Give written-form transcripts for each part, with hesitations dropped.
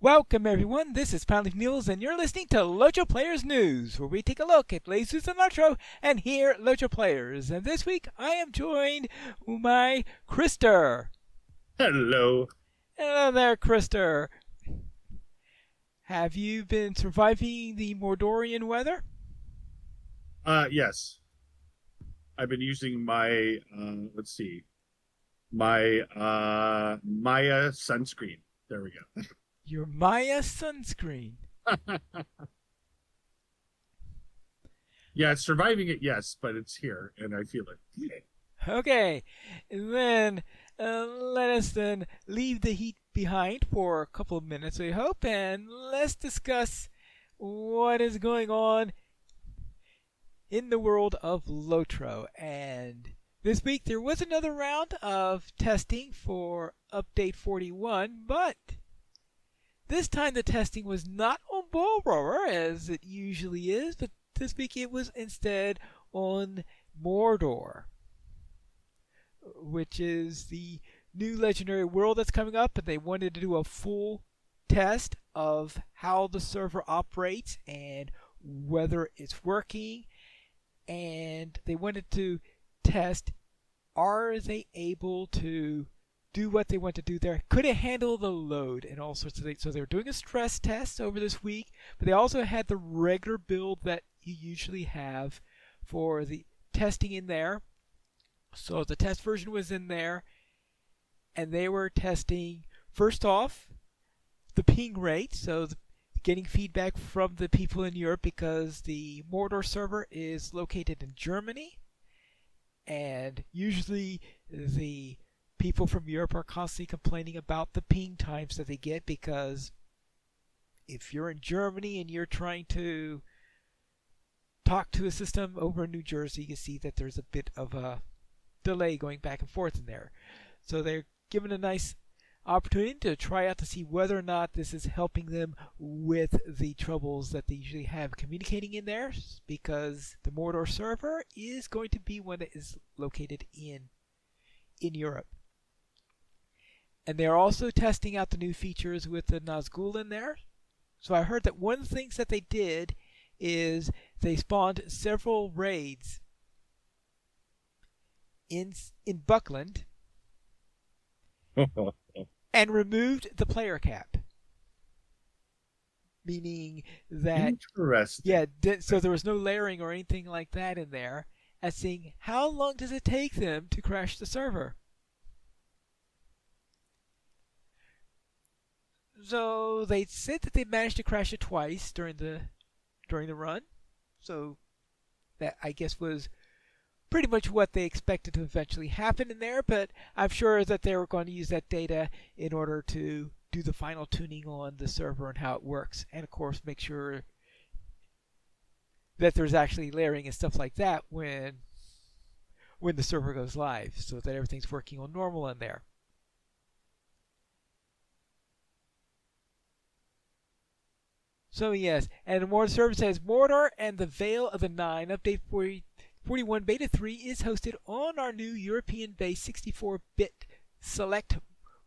Welcome everyone, this is Pine News and you're listening to LOTRO Players News, where we take a look at latest news on LOTRO and hear LOTRO players. And this week I am joined by Krister. Hello. Hello there, Krister. Have you been surviving the Mordorian weather? Yes. I've been using my my Maya sunscreen. There we go. Your Maya sunscreen. Yeah, surviving it, yes, but it's here and I feel it. Okay, then let us then leave the heat behind for a couple of minutes, I hope, and let's discuss what is going on in the world of LOTRO. And this week there was another round of testing for Update 41, but this time the testing was not on Bullroarer as it usually is, but this week it was instead on Mordor, which is the new legendary world that's coming up, and they wanted to do a full test of how the server operates and whether it's working, and they wanted to test, are they able to do what they want to do there? Could it handle the load and all sorts of things? So they were doing a stress test over this week, but they also had the regular build that you usually have for the testing in there. So the test version was in there, and they were testing, first off, the ping rate, so getting feedback from the people in Europe, because the Mordor server is located in Germany, and usually the people from Europe are constantly complaining about the ping times that they get, because if you're in Germany and you're trying to talk to a system over in New Jersey, you can see that there's a bit of a delay going back and forth in there. So they're given a nice opportunity to try out to see whether or not this is helping them with the troubles that they usually have communicating in there, because the Mordor server is going to be one that is located in Europe. And they're also testing out the new features with the Nazgul in there. So I heard that one of the things that they did is they spawned several raids in Buckland and removed the player cap. Meaning that, Interesting. so there was no layering or anything like that in there, as seeing how long does it take them to crash the server. So they said that they managed to crash it twice during the run. So that, I guess, was pretty much what they expected to eventually happen in there, but I'm sure that they were going to use that data in order to do the final tuning on the server and how it works, and of course make sure that there's actually layering and stuff like that when the server goes live, so that everything's working on normal in there. So yes, and the Mordor server says Mordor and the Vale of the Nine Update 41 Beta 3 is hosted on our new European-based 64-bit Select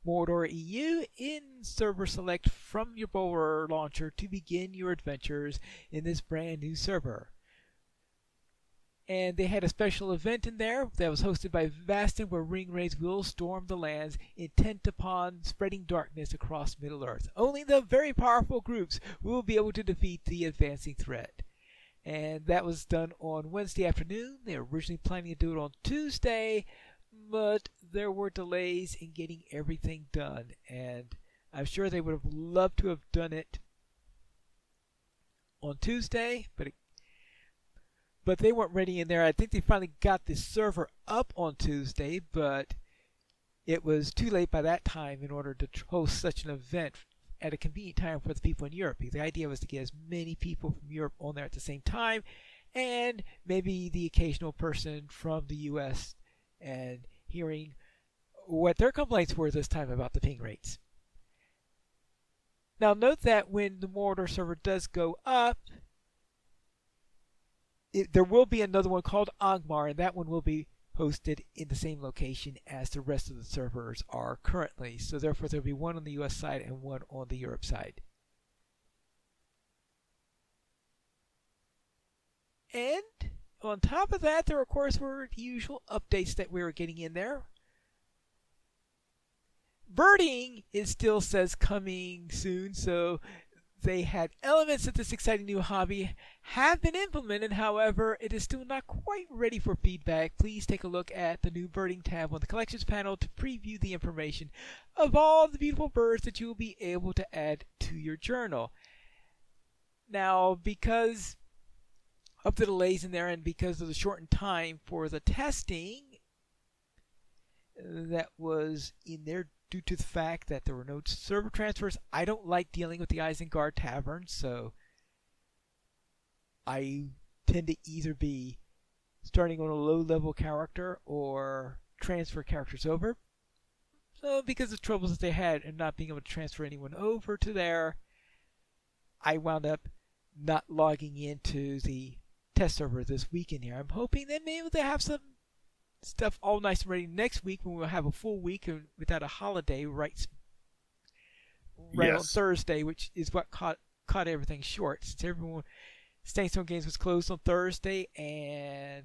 Mordor EU in Server Select from your Borer launcher to begin your adventures in this brand new server. And they had a special event in there that was hosted by Vastin, where ring raids will storm the lands, intent upon spreading darkness across Middle-earth. Only the very powerful groups will be able to defeat the advancing threat. And that was done on Wednesday afternoon. They were originally planning to do it on Tuesday, but there were delays in getting everything done. And I'm sure they would have loved to have done it on Tuesday, but they weren't ready in there. I think they finally got the server up on Tuesday, but it was too late by that time in order to host such an event at a convenient time for the people in Europe. The idea was to get as many people from Europe on there at the same time, and maybe the occasional person from the US, and hearing what their complaints were this time about the ping rates. Now note that when the Mordor server does go up, there will be another one called Angmar, and that one will be hosted in the same location as the rest of the servers are currently. So therefore there will be one on the US side and one on the Europe side. And on top of that, there of course were the usual updates that we were getting in there. Birding, it still says coming soon, so they had elements of this exciting new hobby have been implemented. However, it is still not quite ready for feedback. Please take a look at the new birding tab on the collections panel to preview the information of all the beautiful birds that you will be able to add to your journal. Now, because of the delays in there and because of the shortened time for the testing that was in there due to the fact that there were no server transfers, I don't like dealing with the Isengard Tavern, so I tend to either be starting on a low-level character or transfer characters over. So because of the troubles that they had and not being able to transfer anyone over to there, I wound up not logging into the test server this weekend here. I'm hoping that maybe they'll have some stuff all nice and ready next week when we'll have a full week without a holiday right on Thursday, which is what caught everything short. Since everyone, Stone Games was closed on Thursday, and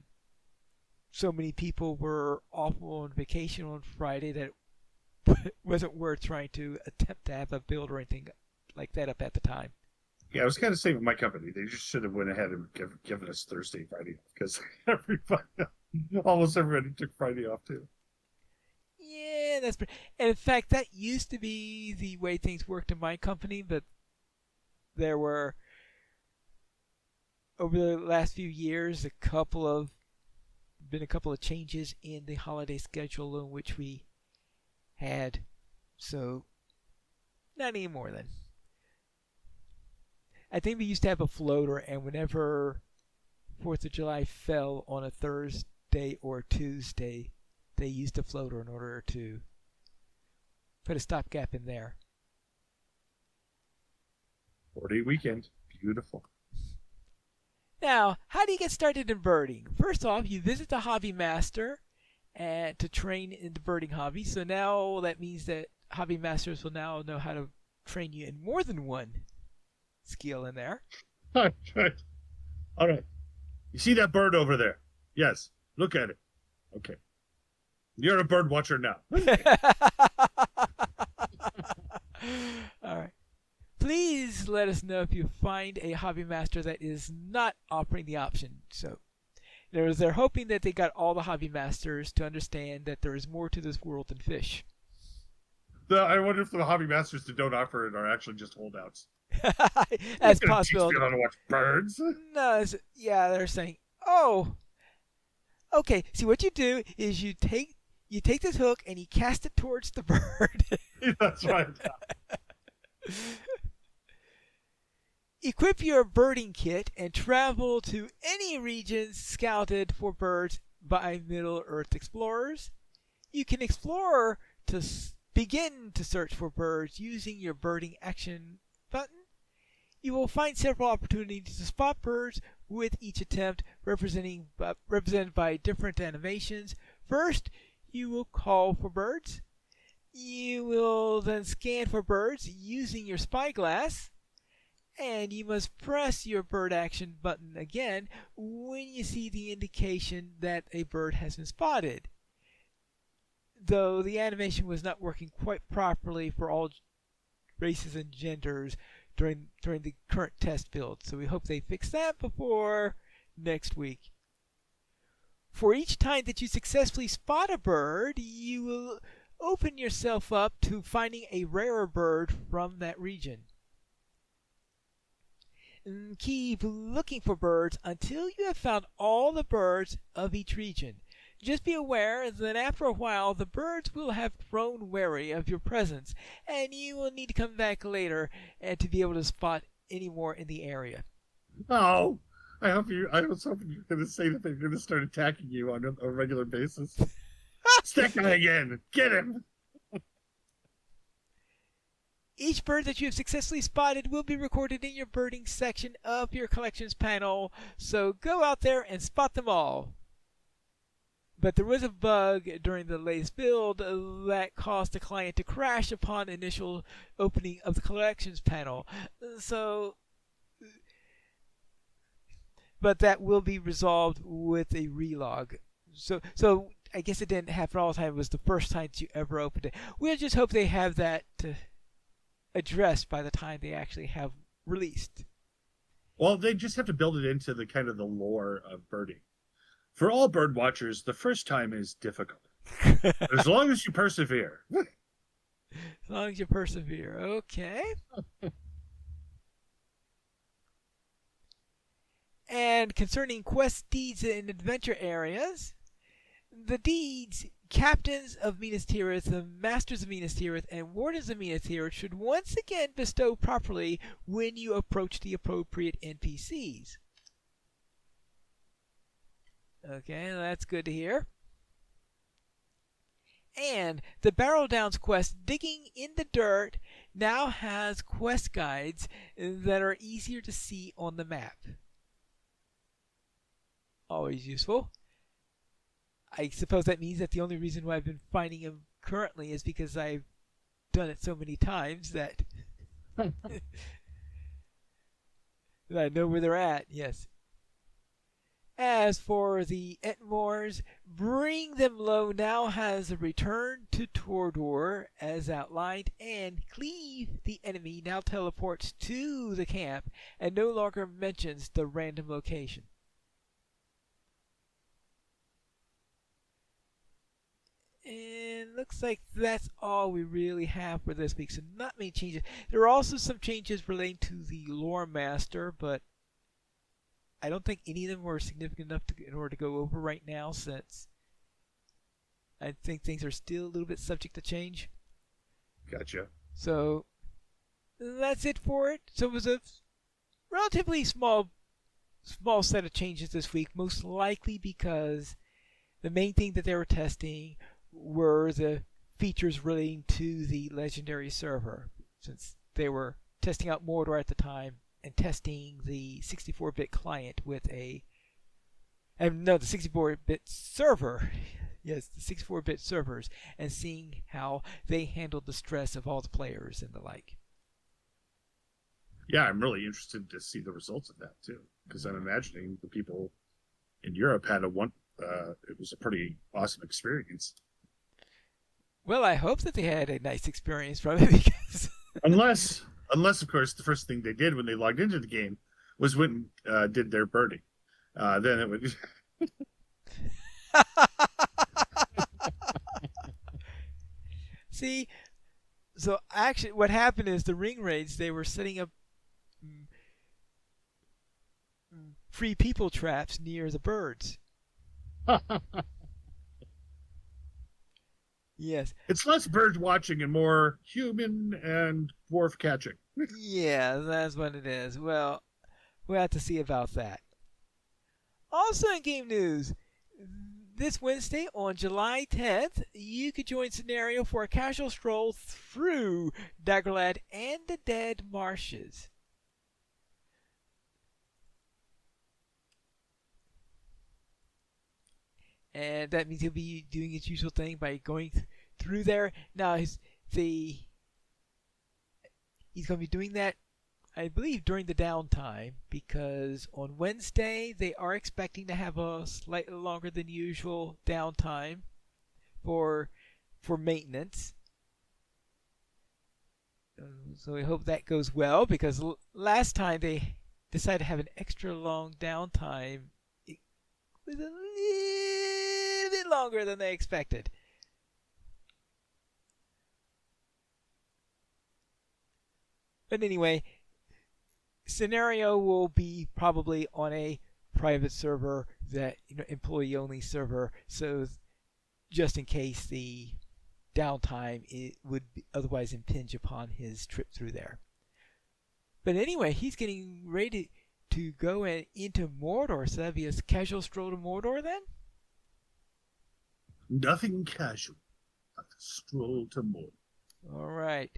so many people were off on vacation on Friday that it wasn't worth trying to attempt to have a build or anything like that up at the time. Yeah, I was kind of saying with my company, they just should have went ahead and given us Thursday, Friday, because almost everybody took Friday off too. Yeah, and in fact, that used to be the way things worked in my company, but there were, over the last few years, a couple of changes in the holiday schedule in which we had, so not anymore then. I think we used to have a floater, and whenever 4th of July fell on a Thursday or Tuesday, they used a floater in order to put a stopgap in there. 4-day weekend. Beautiful. Now, how do you get started in birding? First off, you visit the hobby master and to train in the birding hobby. So now that means that hobby masters will now know how to train you in more than one skill in there. All right. You see that bird over there? Yes. Look at it. Okay. You're a bird watcher now. All right. Please let us know if you find a hobby master that is not offering the option. So they're hoping that they got all the hobby masters to understand that there is more to this world than fish. I wonder if the hobby masters that don't offer it are actually just holdouts. That's possible. You don't watch birds. No, they're saying, "Oh, okay. See, what you do is you take this hook and you cast it towards the bird." That's right. Equip your birding kit and travel to any regions scouted for birds by Middle-earth explorers. You can explore to begin to search for birds using your birding action button. You will find several opportunities to spot birds with each attempt represented by different animations. First, you will call for birds. You will then scan for birds using your spyglass. And you must press your bird action button again when you see the indication that a bird has been spotted. Though the animation was not working quite properly for all races and genders during the current test build, so we hope they fix that before next week. For each time that you successfully spot a bird, you will open yourself up to finding a rarer bird from that region. And keep looking for birds until you have found all the birds of each region. Just be aware that after a while the birds will have grown wary of your presence, and you will need to come back later and to be able to spot any more in the area. Oh, I was hoping you were going to say that they're going to start attacking you on a regular basis. It's that guy again. Get him. Each bird that you have successfully spotted will be recorded in your birding section of your collections panel, so go out there and spot them all. But there was a bug during the latest build that caused the client to crash upon initial opening of the collections panel. So but that will be resolved with a relog. So I guess it didn't happen all the time. It was the first time that you ever opened it. We'll just hope they have that addressed by the time they actually have released. Well, they just have to build it into the kind of the lore of birding. For all bird watchers, the first time is difficult. As long as you persevere. As long as you persevere. Okay. And concerning quest deeds and adventure areas, the deeds Captains of Minas Tirith, the Masters of Minas Tirith, and Wardens of Minas Tirith should once again bestow properly when you approach the appropriate NPCs. Okay, that's good to hear. And the Barrel Downs quest, Digging in the Dirt, now has quest guides that are easier to see on the map. Always useful. I suppose that means that the only reason why I've been finding them currently is because I've done it so many times that, that I know where they're at. Yes. As for the Entmores, Bring Them Low now has a return to Tordor as outlined, and Cleave the Enemy now teleports to the camp and no longer mentions the random location. And looks like that's all we really have for this week, so not many changes. There are also some changes relating to the Lore Master, but I don't think any of them were significant enough in order to go over right now, since I think things are still a little bit subject to change. Gotcha. So that's it for it. So it was a relatively small set of changes this week, most likely because the main thing that they were testing were the features relating to the legendary server, since they were testing out Mordor at the time and testing the 64-bit client with the 64-bit server. Yes, the 64-bit servers, and seeing how they handled the stress of all the players and the like. Yeah, I'm really interested to see the results of that too, because I'm imagining the people in Europe had it was a pretty awesome experience. Well, I hope that they had a nice experience from it, because unless of course the first thing they did when they logged into the game was when did their birding. Then it would. See, so actually what happened is the ring raids, they were setting up free people traps near the birds. Yes. It's less bird watching and more human and dwarf catching. Yeah, that's what it is. Well, we'll have to see about that. Also in game news, this Wednesday on July 10th, you could join Scenario for a casual stroll through Daggerlad and the Dead Marshes. And that means he'll be doing his usual thing by going through there. Now, he's going to be doing that, I believe, during the downtime, because on Wednesday they are expecting to have a slightly longer than usual downtime for maintenance. So we hope that goes well, because last time they decided to have an extra long downtime. It was a little bit longer than they expected. But anyway, Scenario will be probably on a private server, that employee only server, so just in case the downtime it would otherwise impinge upon his trip through there. But anyway, he's getting ready to go into Mordor, so that'd be a casual stroll to Mordor then? Nothing casual, like a stroll to Mordor. All right.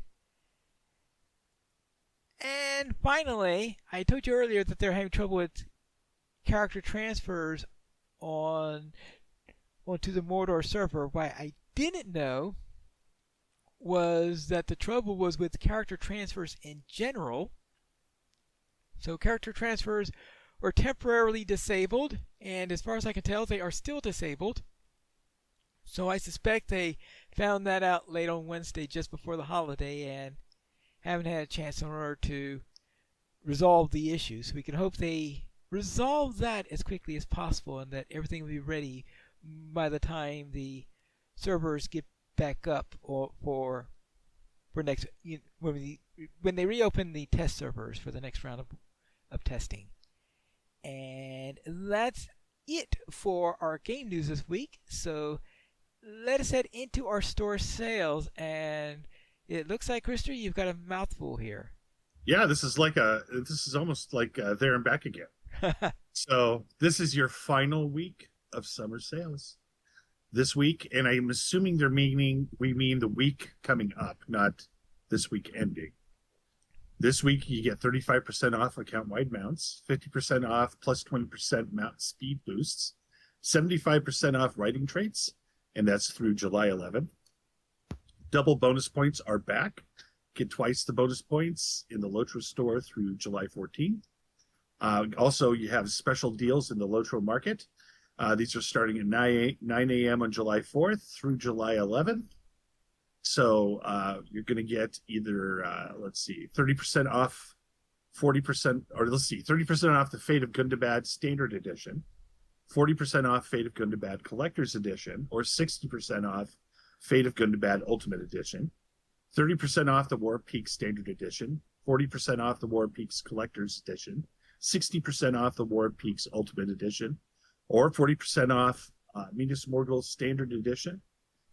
And finally, I told you earlier that they're having trouble with character transfers onto the Mordor server. What I didn't know was that the trouble was with character transfers in general. So character transfers were temporarily disabled, and as far as I can tell, they are still disabled. So I suspect they found that out late on Wednesday just before the holiday and haven't had a chance in order to resolve the issue. So we can hope they resolve that as quickly as possible and that everything will be ready by the time the servers get back up for next when they reopen the test servers for the next round of testing. And that's it for our game news this week. So let us head into our store sales, and it looks like, Krister, you've got a mouthful here. Yeah, this is almost like there and back again. So this is your final week of summer sales this week, and I'm assuming we mean the week coming up, not this week ending. This week you get 35% off account-wide mounts, 50% off plus 20% mount speed boosts, 75% off writing traits, and that's through July 11th. Double bonus points are back. Get twice the bonus points in the LOTRO store through July 14th. Also, you have special deals in the LOTRO market. These are starting at 9 a.m. on July 4th through July 11th. So you're going to get either, 30% off, 30% off the Fate of Gundabad Standard Edition, 40% off Fate of Gundabad Collector's Edition, or 60% off Fate of Gundabad Ultimate Edition, 30% off the War Peaks Standard Edition, 40% off the War Peaks Collector's Edition, 60% off the War Peaks Ultimate Edition, or 40% off Minas Morgul Standard Edition,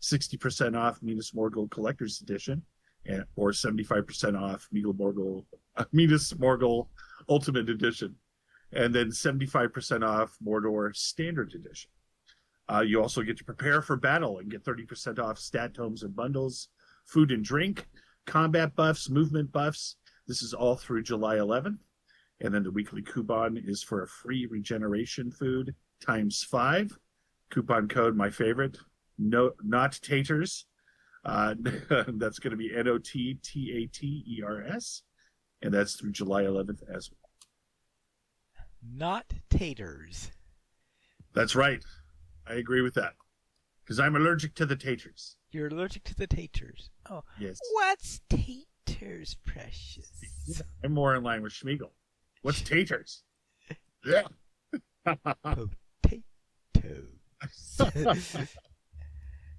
60% off Minas Morgul Collector's Edition, or 75% off Minas Morgul Ultimate Edition, and then 75% off Mordor Standard Edition. You also get to prepare for battle and get 30% off stat tomes and bundles, food and drink, combat buffs, movement buffs. This is all through July 11th. And then the weekly coupon is for a free regeneration food times 5. Coupon code, my favorite, not taters. That's going to be NOTTATERS. And that's through July 11th as well. Not taters. That's right. I agree with that. Because I'm allergic to the taters. You're allergic to the taters. Oh, yes. What's taters, precious? I'm more in line with Schmiegel. What's taters? Yeah. Potatoes.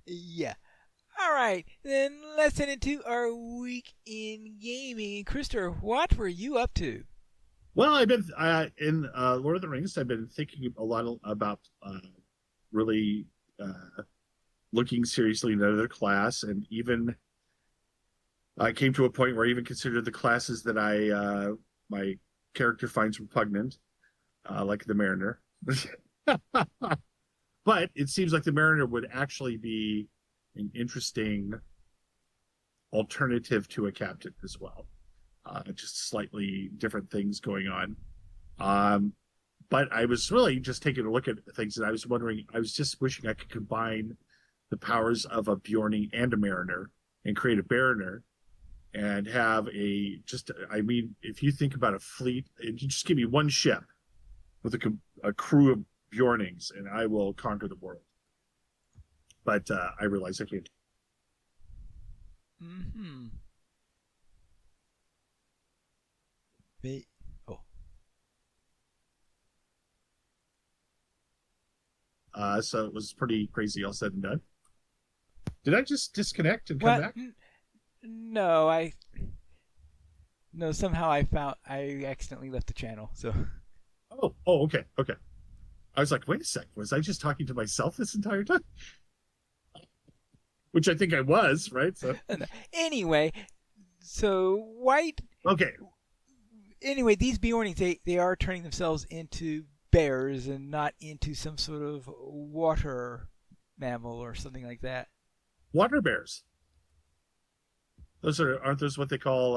Yeah. All right, then let's head into our week in gaming. Krister, what were you up to? Well, I've been in Lord of the Rings. I've been thinking a lot about really looking seriously at another class, and even I came to a point where I even considered the classes that my character finds repugnant, like the Mariner. But it seems like the Mariner would actually be an interesting alternative to a captain as well. Just slightly different things going on. But I was really just taking a look at things, and I was just wishing I could combine the powers of a Bjorning and a Mariner and create a Bariner and have if you think about a fleet, you just give me one ship with a crew of Bjornings, and I will conquer the world. But I realize I can't. Mm-hmm. So it was pretty crazy, all said and done. Did I just disconnect and come back? No, somehow I accidentally left the channel, so. Oh, okay. I was like, wait a sec, was I just talking to myself this entire time? Which I think I was, right? So anyway, so White. Okay. Anyway, these Bjornings, they are turning themselves into bears and not into some sort of water mammal or something like that. Water bears. Aren't those what they call?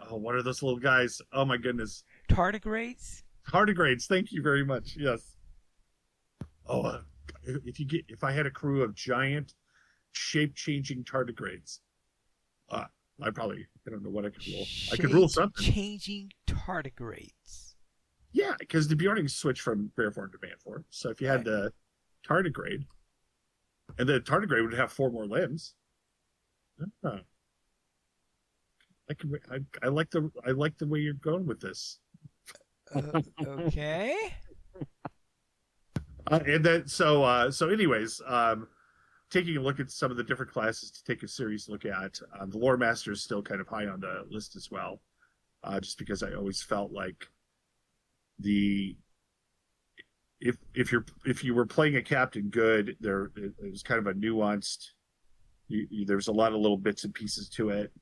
What are those little guys? Oh my goodness. Tardigrades. Tardigrades. Thank you very much. Yes. Oh, if I had a crew of giant, shape-changing tardigrades, I don't know what I could rule. I could rule something. Changing tardigrades. Yeah, because the Bjornings switch from rare form to banned form. So if you had Right. the tardigrade, and the tardigrade would have 4 more limbs. Uh, I like the way you're going with this. Okay. And then so anyways, taking a look at some of the different classes to take a serious look at, the lore master is still kind of high on the list as well, just because I always felt like the if you were playing a captain good, there it was kind of a nuanced. There's a lot of little bits and pieces to it,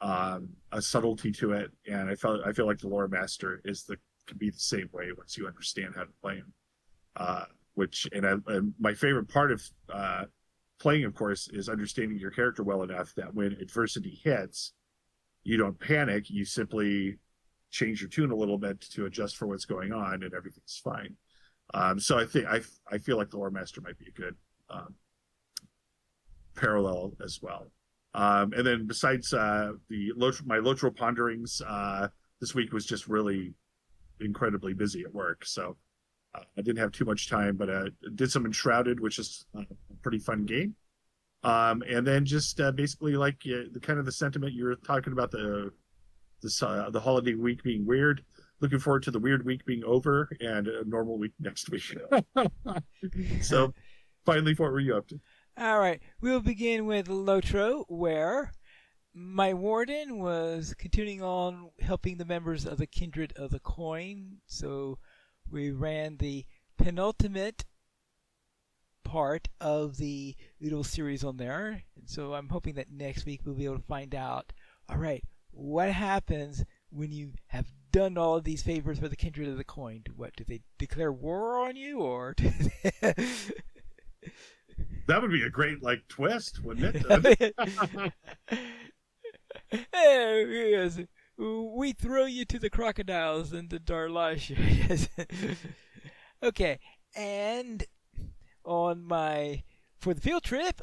a subtlety to it, and I feel like the lore master can be the same way once you understand how to play him. And my favorite part of playing, of course, is understanding your character well enough that when adversity hits, you don't panic. You simply change your tune a little bit to adjust for what's going on, and everything's fine. So I feel like the lore master might be a good parallel as well. And then besides my LOTRO ponderings, this week was just really incredibly busy at work, so I didn't have too much time, but did some Enshrouded, which is a pretty fun game. And then just basically like the kind of the sentiment you were talking about, the holiday week being weird. Looking forward to the weird week being over and a normal week next week. So finally, what were you up to? All right. We'll begin with LOTRO, where my warden was continuing on helping the members of the Kindred of the Coin. So we ran the penultimate part of the little series on there. And so I'm hoping that next week we'll be able to find out, all right, what happens when you have done all of these favors for the Kindred of the Coin? Do they declare war on you, or do they... That would be a great twist, wouldn't it? Yes. We throw you to the crocodiles and the Darlash. Yes. Okay, and for the field trip,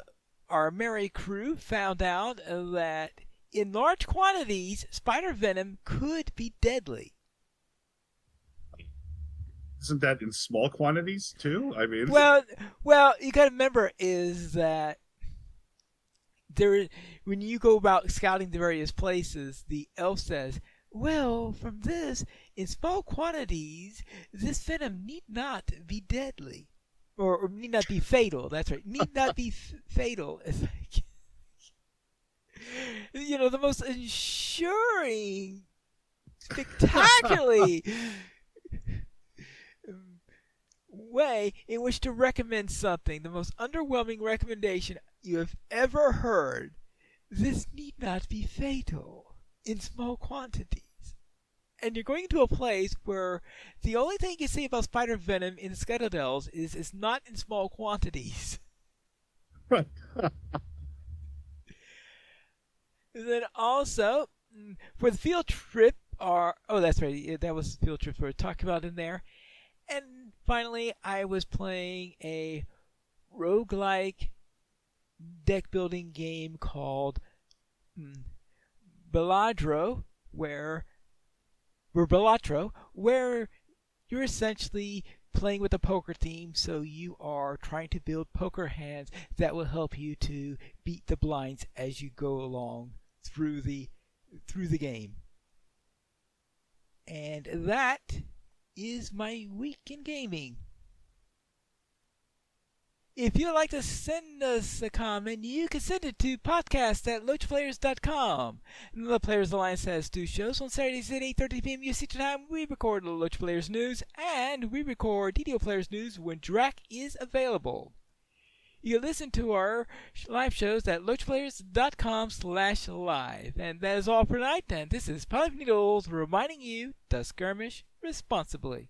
our merry crew found out that in large quantities, spider venom could be deadly. Isn't that in small quantities too? I mean, well, you got to remember is that when you go about scouting the various places, the elf says, well, from this, in small quantities, this venom need not be deadly. Or need not be fatal. That's right. Need not be fatal. It's like, the most ensuring, spectacularly way in which to recommend something, the most underwhelming recommendation you have ever heard. This need not be fatal in small quantities. And you're going to a place where the only thing you can say about spider venom in Scuttledells is it's not in small quantities. Right. Then also, for the field trip, that's right, that was the field trip we were talking about in there. And finally, I was playing a roguelike deck building game called LOTRO, where you're essentially playing with a poker team, so you are trying to build poker hands that will help you to beat the blinds as you go along through the game. And that is my week in gaming. If you'd like to send us a comment, you can send it to podcast@loachplayers.com. The Players Alliance has 2 shows on Saturdays at 8:30 p.m. UC time. We record Loach Players News, and we record DDO Players News when Drac is available. You can listen to our live shows at loachplayers.com/live. And that is all for tonight, and this is Pilot Needles reminding you to skirmish responsibly.